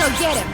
Go get him!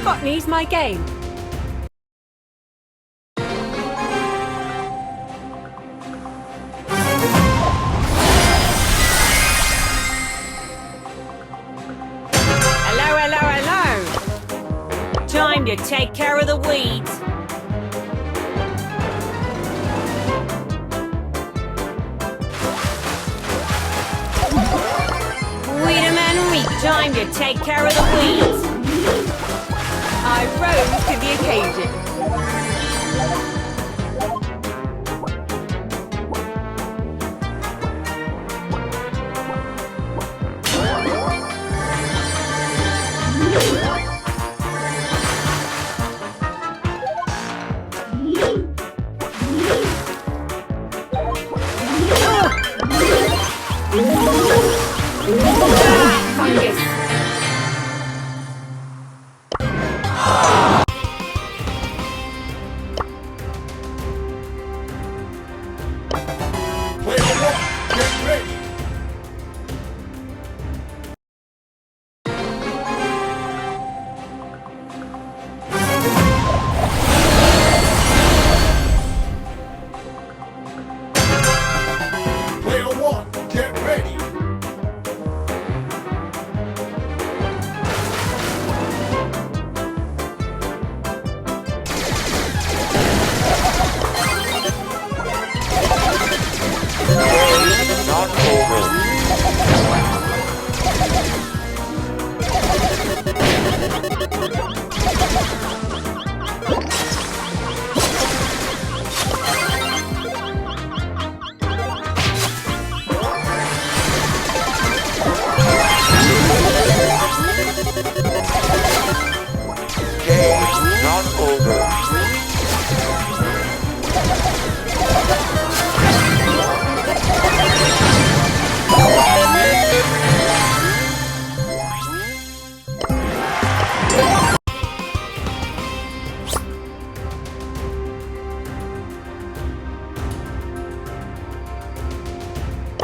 Botany's my game. Hello, hello, hello. Time to take care of the weeds. Weederman weed. Time to take care of the weeds. I rose to the occasion. Fungus.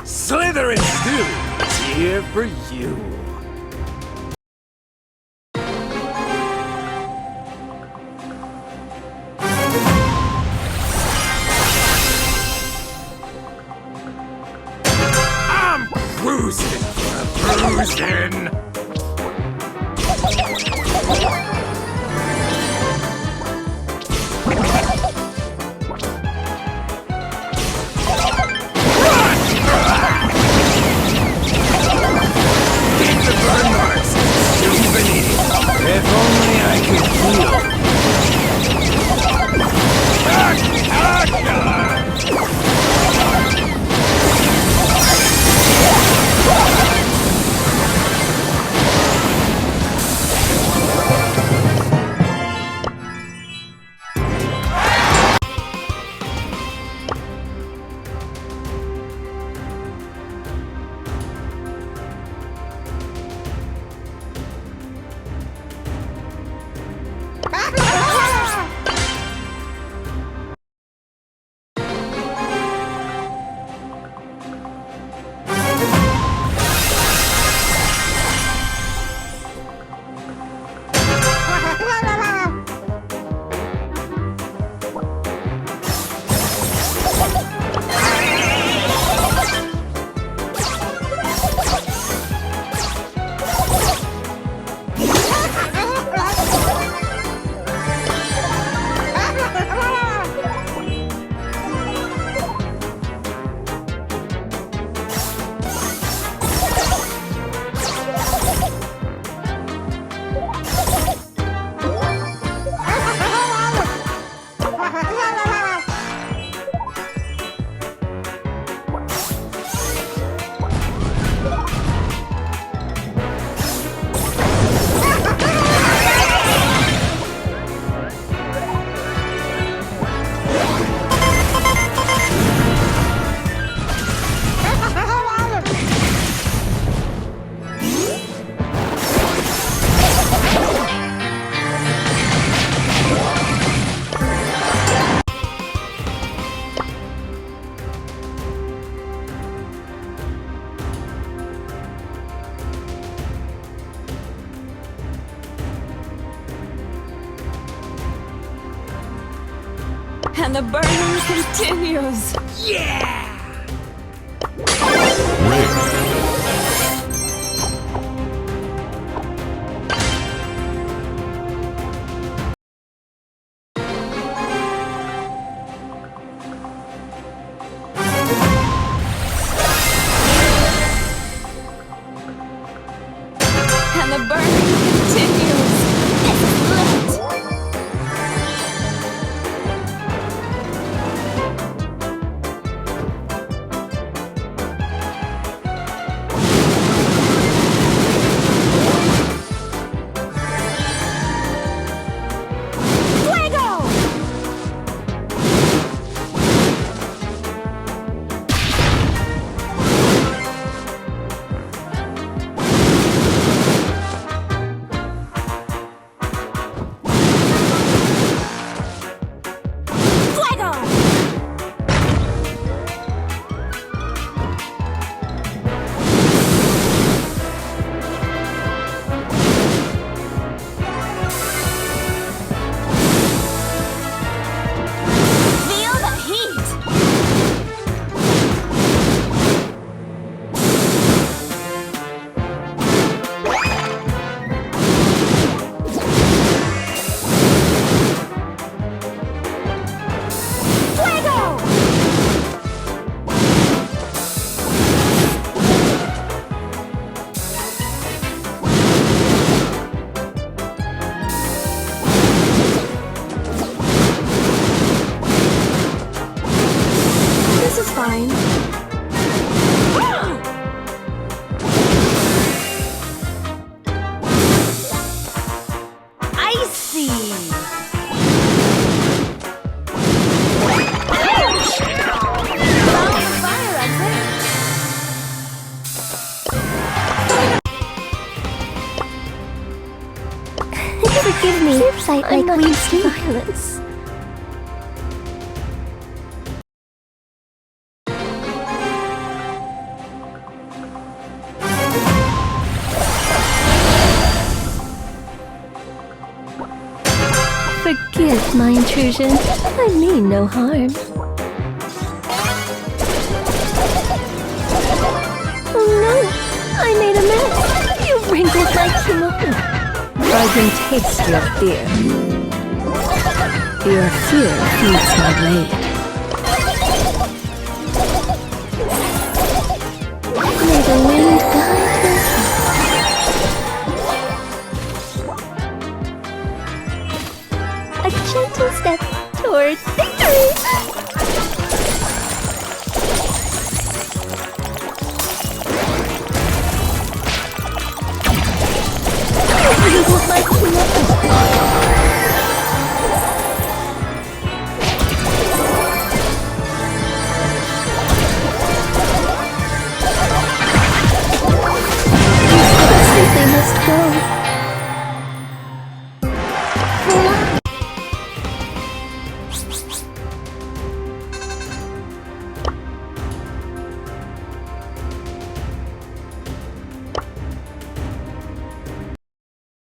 Slytherin Stew is here for you. I'm cruising for a bruising. If only I could heal. And the burning continues. And the burning continues. It's lit. Fine. Icy. Found the fire exit. Forgive me. I'm not used to violence. Forgive my intrusion. I mean no harm. Oh no! I made a mess! You wrinkled my kimono! I can taste your fear. Your fear feeds my blade. May the wind guide us. A gentle step towards victory!